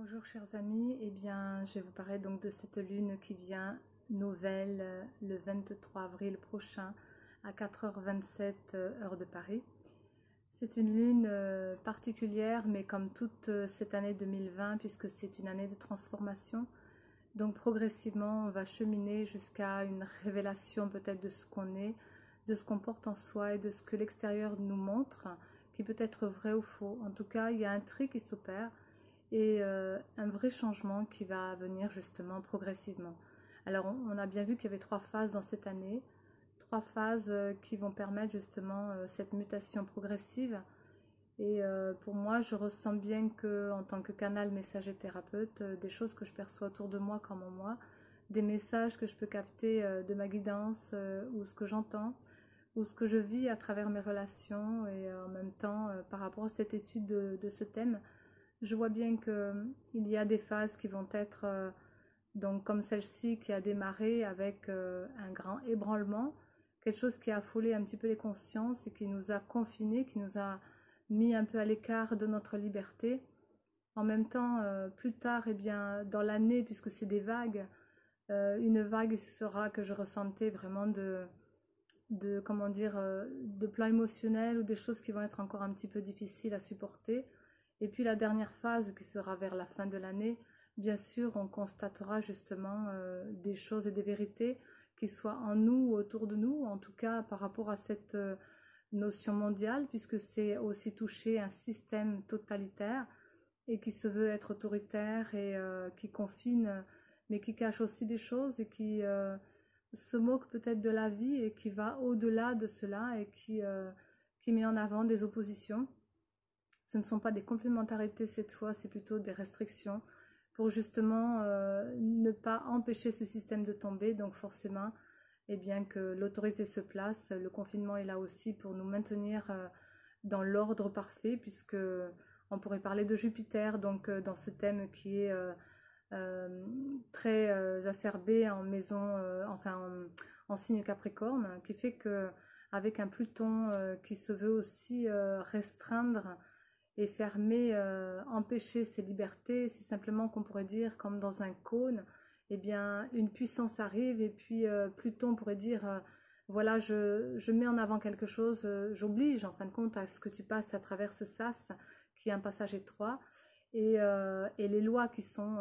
Bonjour chers amis, eh bien je vais vous parler donc de cette lune qui vient nouvelle le 23 avril prochain à 4h27 heure de Paris. C'est une lune particulière mais comme toute cette année 2020 puisque c'est une année de transformation. Donc progressivement on va cheminer jusqu'à une révélation peut-être de ce qu'on est, de ce qu'on porte en soi et de ce que l'extérieur nous montre, qui peut être vrai ou faux. En tout cas il y a un tri qui s'opère et un vrai changement qui va venir justement progressivement. Alors on a bien vu qu'il y avait 3 phases dans cette année, 3 phases qui vont permettre justement cette mutation progressive. Et pour moi, je ressens bien que en tant que canal messager thérapeute, des choses que je perçois autour de moi comme en moi, des messages que je peux capter de ma guidance ou ce que j'entends, ou ce que je vis à travers mes relations et en même temps par rapport à cette étude de ce thème. Je vois bien qu'il y a des phases qui vont être, donc comme celle-ci qui a démarré avec un grand ébranlement, quelque chose qui a affolé un petit peu les consciences et qui nous a confinés, qui nous a mis un peu à l'écart de notre liberté. En même temps, plus tard, eh bien, dans l'année, puisque c'est des vagues, une vague sera que je ressentais vraiment comment dire, de plan émotionnel ou des choses qui vont être encore un petit peu difficiles à supporter. Et puis la dernière phase qui sera vers la fin de l'année, bien sûr, on constatera justement des choses et des vérités qui soient en nous ou autour de nous, en tout cas par rapport à cette notion mondiale, puisque c'est aussi toucher un système totalitaire et qui se veut être autoritaire et qui confine, mais qui cache aussi des choses et qui se moque peut-être de la vie et qui va au-delà de cela et qui met en avant des oppositions. Ce ne sont pas des complémentarités cette fois, c'est plutôt des restrictions pour justement ne pas empêcher ce système de tomber. Donc forcément, eh bien que l'autorité se place, le confinement est là aussi pour nous maintenir dans l'ordre parfait, puisque on pourrait parler de Jupiter, donc dans ce thème qui est très acerbé en maison, en signe Capricorne, qui fait que avec un Pluton qui se veut aussi restreindre et fermer, empêcher ses libertés, c'est simplement qu'on pourrait dire comme dans un cône, eh bien une puissance arrive et puis Pluton pourrait dire voilà, je mets en avant quelque chose, j'oblige en fin de compte à ce que tu passes à travers ce sas qui est un passage étroit et les lois qui sont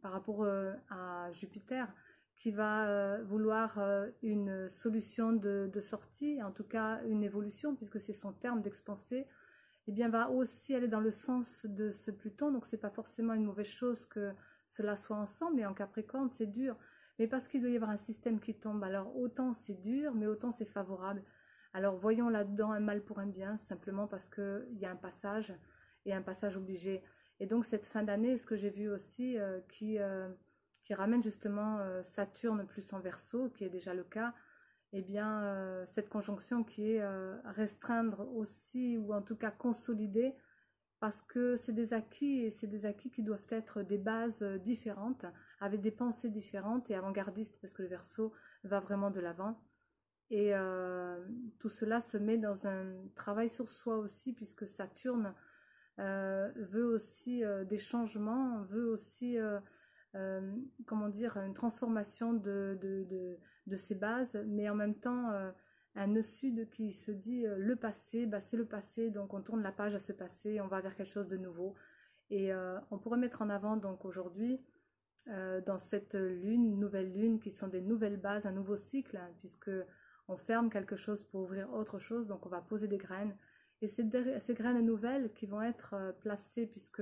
par rapport à Jupiter qui va vouloir une solution de sortie, en tout cas une évolution puisque c'est son terme d'expanser, eh bien, va aussi aller dans le sens de ce Pluton. Donc, c'est pas forcément une mauvaise chose que cela soit ensemble. Et en Capricorne, c'est dur. Mais parce qu'il doit y avoir un système qui tombe. Alors, autant c'est dur, mais autant c'est favorable. Alors, voyons là-dedans un mal pour un bien, simplement parce qu'il y a un passage et un passage obligé. Et donc, cette fin d'année, ce que j'ai vu aussi, qui ramène justement Saturne plus en Verseau, qui est déjà le cas, eh bien, cette conjonction qui est restreindre aussi, ou en tout cas consolider, parce que c'est des acquis, et c'est des acquis qui doivent être des bases différentes, avec des pensées différentes et avant-gardistes, parce que le Verseau va vraiment de l'avant. Et tout cela se met dans un travail sur soi aussi, puisque Saturne veut aussi des changements, veut aussi... comment dire, une transformation de ses bases, mais en même temps un nœud sud qui se dit le passé, bah, c'est le passé, donc on tourne la page à ce passé, on va vers quelque chose de nouveau. Et on pourrait mettre en avant donc aujourd'hui, dans cette lune, nouvelle lune, qui sont des nouvelles bases, un nouveau cycle, hein, puisque on ferme quelque chose pour ouvrir autre chose, donc on va poser des graines. Et ces graines nouvelles qui vont être placées, puisque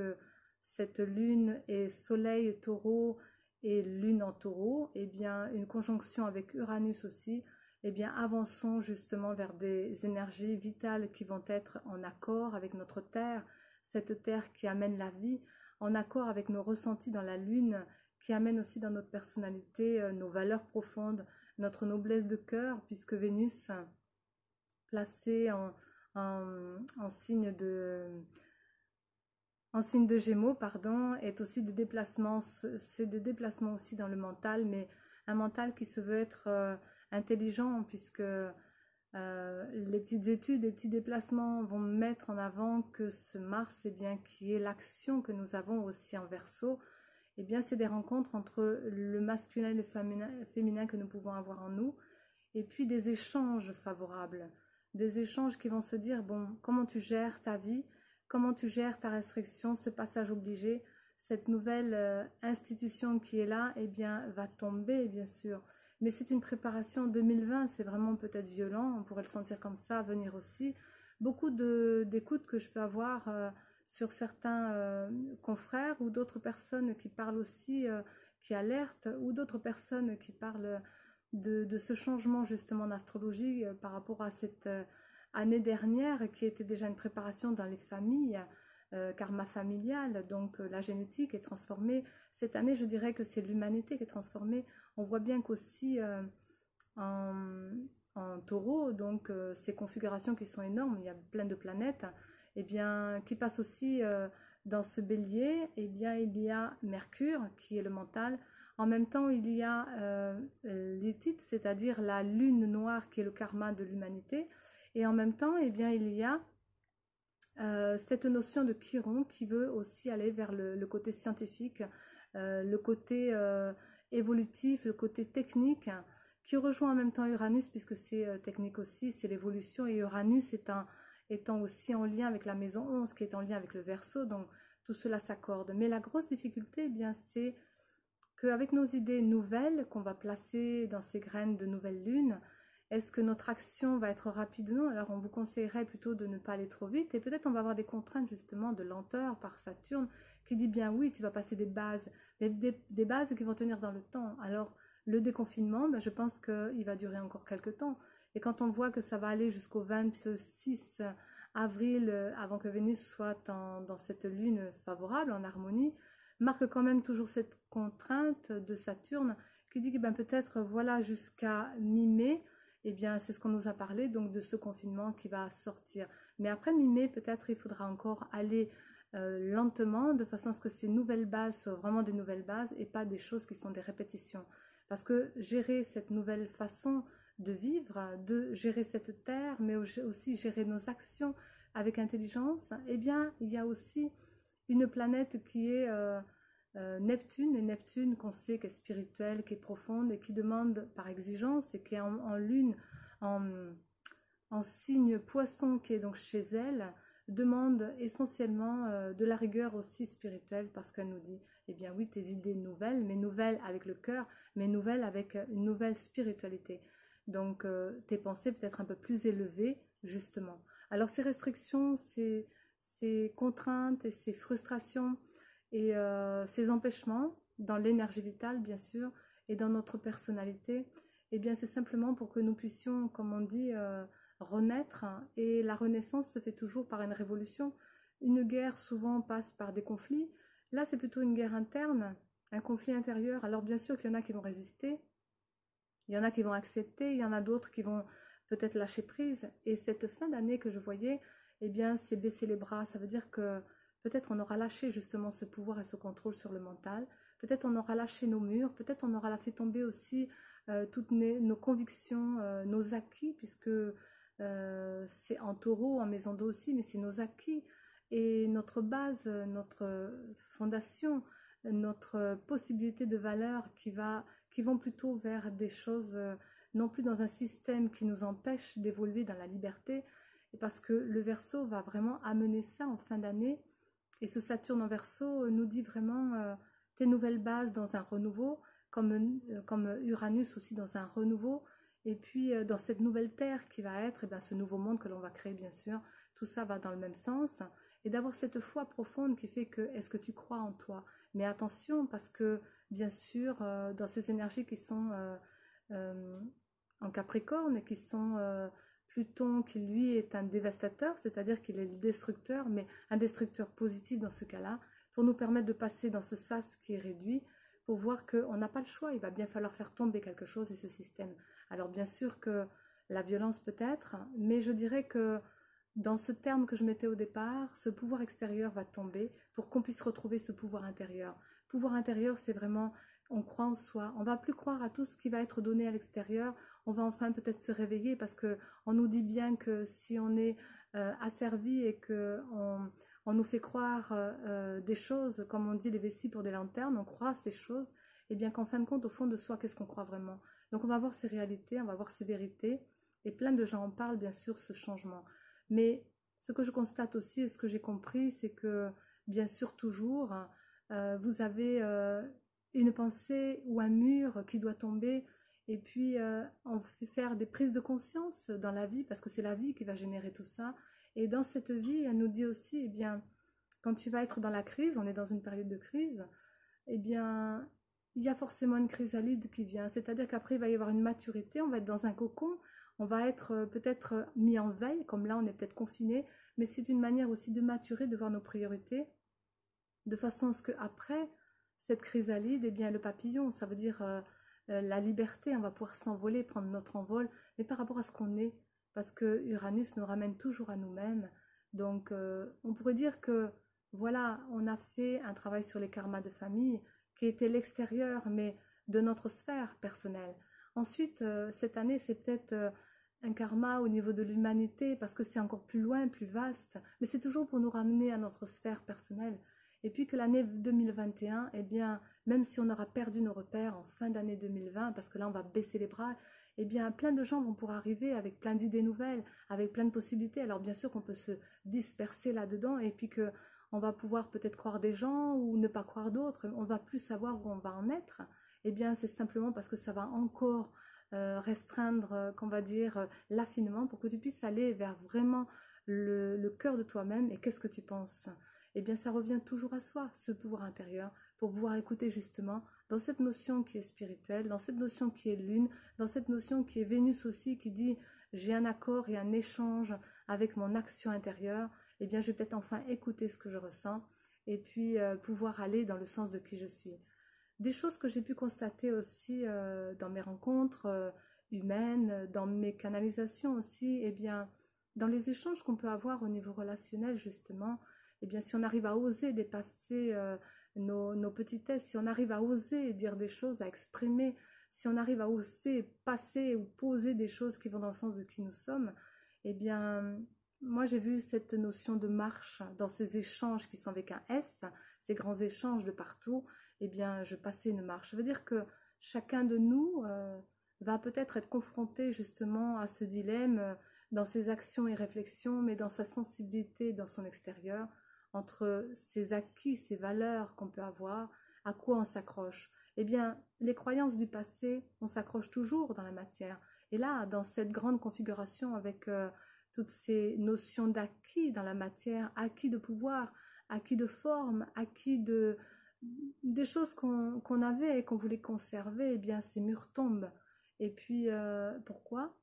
cette lune est soleil taureau et lune en taureau, eh bien une conjonction avec Uranus aussi, eh bien avançons justement vers des énergies vitales qui vont être en accord avec notre terre, cette terre qui amène la vie, en accord avec nos ressentis dans la lune, qui amène aussi dans notre personnalité nos valeurs profondes, notre noblesse de cœur, puisque Vénus, placée en signe de Gémeaux, pardon, est aussi des déplacements, c'est des déplacements aussi dans le mental, mais un mental qui se veut être intelligent, puisque Les petites études, les petits déplacements vont mettre en avant que ce Mars, eh bien, qui est l'action que nous avons aussi en Verseau, eh bien, c'est des rencontres entre le masculin et le féminin que nous pouvons avoir en nous, et puis des échanges favorables, des échanges qui vont se dire, bon, comment tu gères ta vie, comment tu gères ta restriction, ce passage obligé, cette nouvelle institution qui est là, eh bien, va tomber, bien sûr. Mais c'est une préparation 2020, c'est vraiment peut-être violent, on pourrait le sentir comme ça, venir aussi. Beaucoup d'écoutes que je peux avoir sur certains confrères ou d'autres personnes qui parlent aussi, qui alertent, ou d'autres personnes qui parlent de ce changement justement en astrologie par rapport à cette année dernière qui était déjà une préparation dans les familles, karma familial, donc la génétique est transformée. Cette année, je dirais que c'est l'humanité qui est transformée. On voit bien qu'aussi en taureau, donc ces configurations qui sont énormes, il y a plein de planètes, eh bien, qui passent aussi dans ce bélier, eh bien, il y a Mercure, qui est le mental. En même temps, il y a l'Ithite, c'est-à-dire la lune noire, qui est le karma de l'humanité. Et en même temps, eh bien, il y a cette notion de Chiron qui veut aussi aller vers le côté scientifique, le côté évolutif, le côté technique, qui rejoint en même temps Uranus, puisque c'est technique aussi, c'est l'évolution, et Uranus étant aussi en lien avec la maison 11, qui est en lien avec le Verseau, donc tout cela s'accorde. Mais la grosse difficulté, eh bien, c'est qu'avec nos idées nouvelles qu'on va placer dans ces graines de nouvelle lune, est-ce que notre action va être rapide ou non? Alors on vous conseillerait plutôt de ne pas aller trop vite, et peut-être on va avoir des contraintes justement de lenteur par Saturne, qui dit bien oui, tu vas passer des bases, mais des bases qui vont tenir dans le temps. Alors le déconfinement, ben, je pense qu'il va durer encore quelques temps, et quand on voit que ça va aller jusqu'au 26 avril, avant que Vénus soit dans cette lune favorable, en harmonie, marque quand même toujours cette contrainte de Saturne, qui dit que ben, peut-être voilà jusqu'à mi-mai, eh bien, c'est ce qu'on nous a parlé, donc de ce confinement qui va sortir. Mais après mi-mai, peut-être il faudra encore aller lentement, de façon à ce que ces nouvelles bases soient vraiment des nouvelles bases et pas des choses qui sont des répétitions. Parce que gérer cette nouvelle façon de vivre, de gérer cette terre, mais aussi gérer nos actions avec intelligence, eh bien, il y a aussi une planète qui est Neptune, et Neptune qu'on sait qu'est spirituelle, qui est profonde et qui demande par exigence, et qui est en lune, en signe poisson, qui est donc chez elle, demande essentiellement de la rigueur aussi spirituelle, parce qu'elle nous dit, eh bien oui, tes idées nouvelles, mais nouvelles avec le cœur, mais nouvelles avec une nouvelle spiritualité. Donc tes pensées peut-être un peu plus élevées, justement. Alors ces restrictions, ces contraintes et ces frustrations, et ces empêchements dans l'énergie vitale, bien sûr, et dans notre personnalité, eh bien, c'est simplement pour que nous puissions, comme on dit, renaître. Et la renaissance se fait toujours par une révolution. Une guerre souvent passe par des conflits. Là, c'est plutôt une guerre interne, un conflit intérieur. Alors, bien sûr qu'il y en a qui vont résister, il y en a qui vont accepter, il y en a d'autres qui vont peut-être lâcher prise. Et cette fin d'année que je voyais, eh bien, c'est baisser les bras. Ça veut dire que peut-être on aura lâché justement ce pouvoir et ce contrôle sur le mental. Peut-être on aura lâché nos murs. Peut-être on aura fait tomber aussi toutes nos convictions, nos acquis, puisque c'est en taureau, en maison d'eau aussi, mais c'est nos acquis et notre base, notre fondation, notre possibilité de valeur qui vont plutôt vers des choses, non plus dans un système qui nous empêche d'évoluer dans la liberté, et parce que le Verseau va vraiment amener ça en fin d'année. Et ce Saturne en Verseau nous dit vraiment tes nouvelles bases dans un renouveau, comme Uranus aussi dans un renouveau, et puis dans cette nouvelle terre qui va être, et bien, ce nouveau monde que l'on va créer, bien sûr, tout ça va dans le même sens, et d'avoir cette foi profonde qui fait que, est-ce que tu crois en toi? Mais attention, parce que, bien sûr, dans ces énergies qui sont en Capricorne, et qui sont Pluton, qui lui est un dévastateur, c'est-à-dire qu'il est le destructeur, mais un destructeur positif dans ce cas-là, pour nous permettre de passer dans ce sas qui est réduit, pour voir qu'on n'a pas le choix, il va bien falloir faire tomber quelque chose et ce système. Alors bien sûr que la violence peut-être, mais je dirais que dans ce terme que je mettais au départ, ce pouvoir extérieur va tomber pour qu'on puisse retrouver ce pouvoir intérieur. Pouvoir intérieur, c'est vraiment on croit en soi. On va plus croire à tout ce qui va être donné à l'extérieur. On va enfin peut-être se réveiller parce que on nous dit bien que si on est asservi et que on nous fait croire des choses, comme on dit les vessies pour des lanternes, on croit ces choses, et bien qu'en fin de compte, au fond de soi, qu'est-ce qu'on croit vraiment? Donc on va voir ces réalités, on va voir ces vérités, et plein de gens en parlent bien sûr ce changement. Mais ce que je constate aussi et ce que j'ai compris, c'est que bien sûr toujours, vous avez une pensée ou un mur qui doit tomber, et puis on fait faire des prises de conscience dans la vie, parce que c'est la vie qui va générer tout ça. Et dans cette vie, elle nous dit aussi, eh bien, quand tu vas être dans la crise, on est dans une période de crise, eh bien, il y a forcément une chrysalide qui vient. C'est-à-dire qu'après, il va y avoir une maturité, on va être dans un cocon, on va être peut-être mis en veille, comme là, on est peut-être confiné, mais c'est une manière aussi de maturer, de voir nos priorités, de façon à ce qu'après cette chrysalide, eh bien, le papillon, ça veut dire la liberté, on va pouvoir s'envoler, prendre notre envol, mais par rapport à ce qu'on est, parce que Uranus nous ramène toujours à nous-mêmes. Donc, on pourrait dire que, voilà, on a fait un travail sur les karmas de famille qui était l'extérieur, mais de notre sphère personnelle. Ensuite, cette année, c'est peut-être un karma au niveau de l'humanité, parce que c'est encore plus loin, plus vaste, mais c'est toujours pour nous ramener à notre sphère personnelle. Et puis que l'année 2021, eh bien, même si on aura perdu nos repères en fin d'année 2020, parce que là on va baisser les bras, eh bien plein de gens vont pouvoir arriver avec plein d'idées nouvelles, avec plein de possibilités. Alors bien sûr qu'on peut se disperser là-dedans, et puis que on va pouvoir peut-être croire des gens ou ne pas croire d'autres, on va plus savoir où on va en être. Eh bien c'est simplement parce que ça va encore restreindre, qu'on va dire, l'affinement pour que tu puisses aller vers vraiment le cœur de toi-même et qu'est-ce que tu penses. Eh bien ça revient toujours à soi, ce pouvoir intérieur, pour pouvoir écouter justement dans cette notion qui est spirituelle, dans cette notion qui est lune, dans cette notion qui est Vénus aussi, qui dit j'ai un accord et un échange avec mon action intérieure. Eh bien je vais peut-être enfin écouter ce que je ressens et puis pouvoir aller dans le sens de qui je suis. Des choses que j'ai pu constater aussi dans mes rencontres humaines, dans mes canalisations aussi, eh bien dans les échanges qu'on peut avoir au niveau relationnel justement, eh bien, si on arrive à oser dépasser nos petitesses, si on arrive à oser dire des choses, à exprimer, si on arrive à oser passer ou poser des choses qui vont dans le sens de qui nous sommes, eh bien, moi j'ai vu cette notion de marche dans ces échanges qui sont avec un S, ces grands échanges de partout, eh bien, je passais une marche. Ça veut dire que chacun de nous va peut-être être confronté justement à ce dilemme dans ses actions et réflexions, mais dans sa sensibilité, dans son extérieur, entre ses acquis, ses valeurs qu'on peut avoir, à quoi on s'accroche. Eh bien, les croyances du passé, on s'accroche toujours dans la matière. Et là, dans cette grande configuration avec toutes ces notions d'acquis dans la matière, acquis de pouvoir, acquis de forme, acquis des choses qu'on avait et qu'on voulait conserver, eh bien, ces murs tombent. Et puis, pourquoi?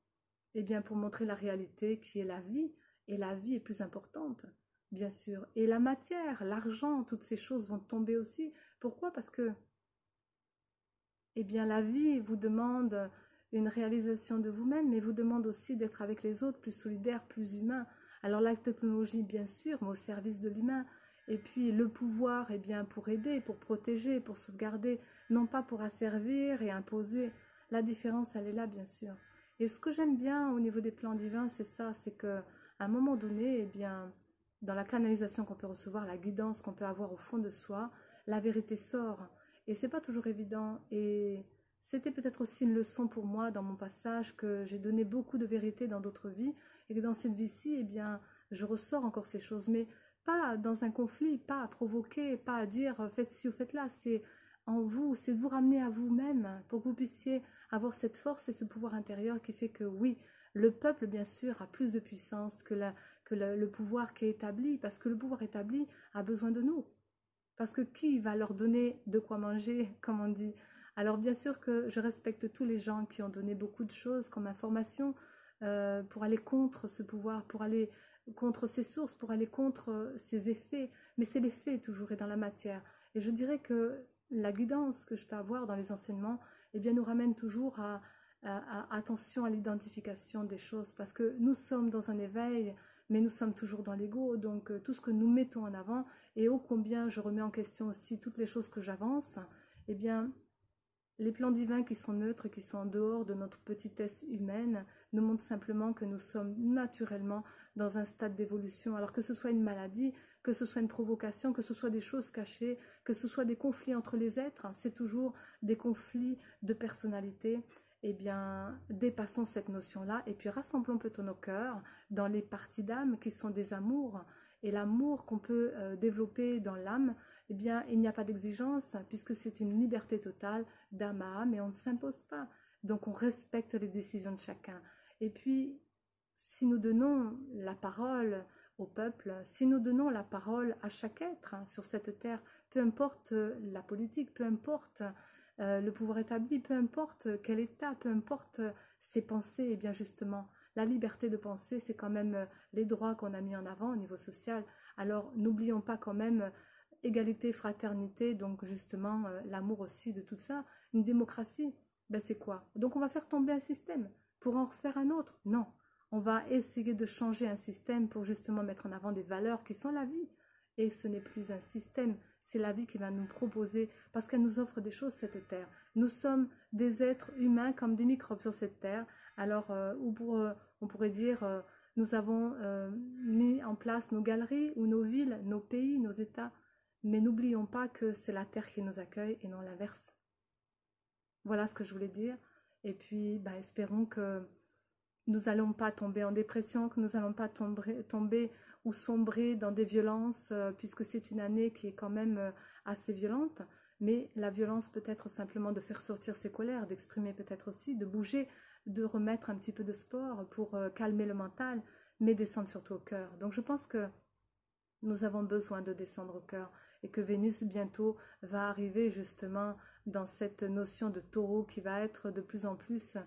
Eh bien, pour montrer la réalité qui est la vie. Et la vie est plus importante. Bien sûr. Et la matière, l'argent, toutes ces choses vont tomber aussi. Pourquoi? Parce que, eh bien, la vie vous demande une réalisation de vous-même, mais vous demande aussi d'être avec les autres, plus solidaire, plus humain. Alors la technologie, bien sûr, mais au service de l'humain. Et puis le pouvoir, eh bien, pour aider, pour protéger, pour sauvegarder, non pas pour asservir et imposer. La différence, elle est là, bien sûr. Et ce que j'aime bien au niveau des plans divins, c'est ça, c'est qu'à un moment donné, eh bien, dans la canalisation qu'on peut recevoir, la guidance qu'on peut avoir au fond de soi, la vérité sort. Et c'est pas toujours évident. Et c'était peut-être aussi une leçon pour moi dans mon passage que j'ai donné beaucoup de vérité dans d'autres vies et que dans cette vie-ci, eh bien, je ressors encore ces choses. Mais pas dans un conflit, pas à provoquer, pas à dire faites ci ou faites là. C'est en vous, c'est de vous ramener à vous-même pour que vous puissiez avoir cette force et ce pouvoir intérieur qui fait que oui, le peuple, bien sûr, a plus de puissance que le pouvoir qui est établi, parce que le pouvoir établi a besoin de nous. Parce que qui va leur donner de quoi manger, comme on dit? Alors bien sûr que je respecte tous les gens qui ont donné beaucoup de choses comme information pour aller contre ce pouvoir, pour aller contre ces sources, pour aller contre ces effets. Mais c'est l'effet toujours et dans la matière. Et je dirais que la guidance que je peux avoir dans les enseignements, eh bien, nous ramène toujours à attention à l'identification des choses, parce que nous sommes dans un éveil, mais nous sommes toujours dans l'ego, donc tout ce que nous mettons en avant, et ô combien je remets en question aussi toutes les choses que j'avance, eh bien, Les plans divins qui sont neutres, qui sont en dehors de notre petitesse humaine, nous montrent simplement que nous sommes naturellement dans un stade d'évolution. Alors que ce soit une maladie, que ce soit une provocation, que ce soit des choses cachées, que ce soit des conflits entre les êtres, c'est toujours des conflits de personnalité. Eh bien, dépassons cette notion-là et puis rassemblons plutôt nos cœurs dans les parties d'âme qui sont des amours. Et l'amour qu'on peut développer dans l'âme, eh bien, il n'y a pas d'exigence puisque c'est une liberté totale d'âme à âme et on ne s'impose pas. Donc, on respecte les décisions de chacun. Et puis, si nous donnons la parole au peuple, si nous donnons la parole à chaque être sur cette terre, peu importe la politique, peu importe le pouvoir établi, peu importe quel état, peu importe ses pensées, et bien justement, la liberté de penser, c'est quand même les droits qu'on a mis en avant au niveau social. Alors, n'oublions pas quand même égalité, fraternité, donc justement l'amour aussi de tout ça. Une démocratie, ben c'est quoi? Donc on va faire tomber un système pour en refaire un autre? Non, on va essayer de changer un système pour justement mettre en avant des valeurs qui sont la vie. Et ce n'est plus un système, c'est la vie qui va nous proposer, parce qu'elle nous offre des choses, cette terre. Nous sommes des êtres humains comme des microbes sur cette terre. Alors, on pourrait dire, nous avons mis en place nos galeries ou nos villes, nos pays, nos États. Mais n'oublions pas que c'est la terre qui nous accueille et non l'inverse. Voilà ce que je voulais dire. Et puis, ben, espérons que nous n'allons pas tomber en dépression, que nous n'allons pas tomber ou sombrer dans des violences, puisque c'est une année qui est quand même assez violente. Mais la violence peut être simplement de faire sortir ses colères, d'exprimer peut-être aussi, de bouger, de remettre un petit peu de sport pour calmer le mental, mais descendre surtout au cœur. Donc je pense que nous avons besoin de descendre au cœur et que Vénus bientôt va arriver justement dans cette notion de taureau qui va être de plus en plus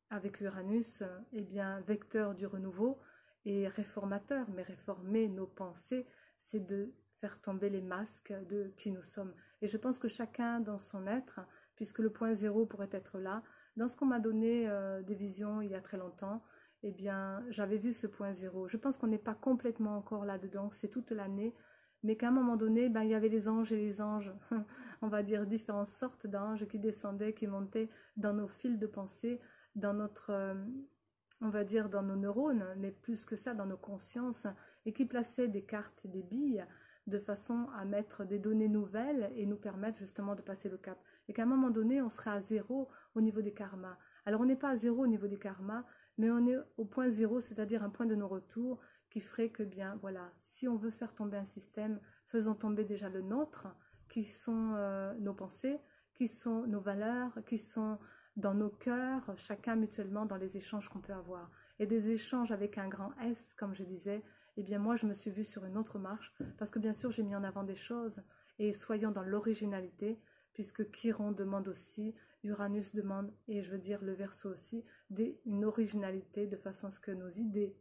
avec Uranus, eh bien, vecteur du renouveau et réformateur. Mais réformer nos pensées, c'est de faire tomber les masques de qui nous sommes. Et je pense que chacun dans son être, puisque le point zéro pourrait être là, dans ce qu'on m'a donné des visions il y a très longtemps, eh bien, j'avais vu ce point zéro. Je pense qu'on n'est pas complètement encore là-dedans, c'est toute l'année, mais qu'à un moment donné, ben, il y avait les anges et les anges, on va dire différentes sortes d'anges qui descendaient, qui montaient dans nos fils de pensée, dans notre, on va dire dans nos neurones, mais plus que ça, dans nos consciences, et qui plaçaient des cartes et des billes de façon à mettre des données nouvelles et nous permettre justement de passer le cap. Et qu'à un moment donné, on sera à zéro au niveau des karmas. Alors on n'est pas à zéro au niveau des karmas, mais on est au point zéro, c'est-à-dire un point de non-retour qui ferait que, bien, voilà, si on veut faire tomber un système, faisons tomber déjà le nôtre, qui sont nos pensées, qui sont nos valeurs, qui sont dans nos cœurs, chacun mutuellement dans les échanges qu'on peut avoir. Et des échanges avec un grand S, comme je disais, eh bien moi je me suis vue sur une autre marche, parce que bien sûr j'ai mis en avant des choses, et soyons dans l'originalité, puisque Chiron demande aussi, Uranus demande, et je veux dire le Verseau aussi, une originalité de façon à ce que nos idées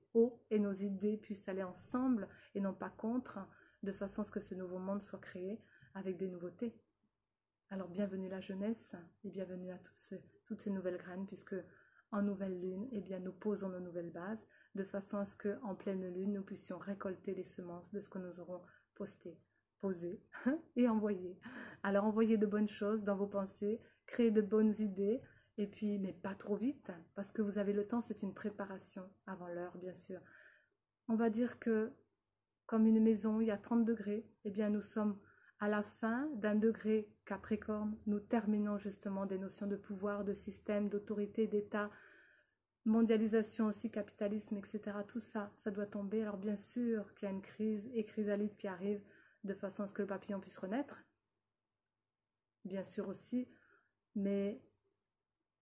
et nos idées puissent aller ensemble et non pas contre, de façon à ce que ce nouveau monde soit créé avec des nouveautés. Alors bienvenue la jeunesse et bienvenue à toutes ces nouvelles graines, puisque en nouvelle lune, eh bien, nous posons nos nouvelles bases de façon à ce qu'en pleine lune, nous puissions récolter les semences de ce que nous aurons posé et envoyé. Alors envoyez de bonnes choses dans vos pensées, créez de bonnes idées, et puis, mais pas trop vite, parce que vous avez le temps, c'est une préparation avant l'heure, bien sûr. On va dire que, comme une maison, il y a 30 degrés, eh bien, nous sommes à la fin d'un degré Capricorne. Nous terminons justement des notions de pouvoir, de système, d'autorité, d'État, mondialisation aussi, capitalisme, etc. Tout ça, ça doit tomber. Alors, bien sûr qu'il y a une crise et chrysalide qui arrive de façon à ce que le papillon puisse renaître. Bien sûr aussi, mais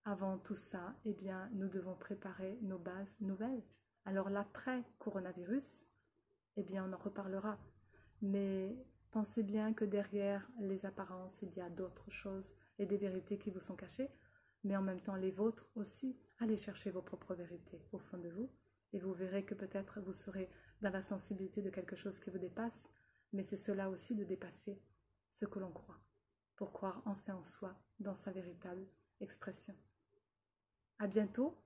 avant tout ça, eh bien, nous devons préparer nos bases nouvelles. Alors l'après-coronavirus, eh bien, on en reparlera. Mais pensez bien que derrière les apparences, il y a d'autres choses et des vérités qui vous sont cachées, mais en même temps les vôtres aussi. Allez chercher vos propres vérités au fond de vous, et vous verrez que peut-être vous serez dans la sensibilité de quelque chose qui vous dépasse, mais c'est cela aussi de dépasser ce que l'on croit, pour croire enfin en soi, dans sa véritable expression. À bientôt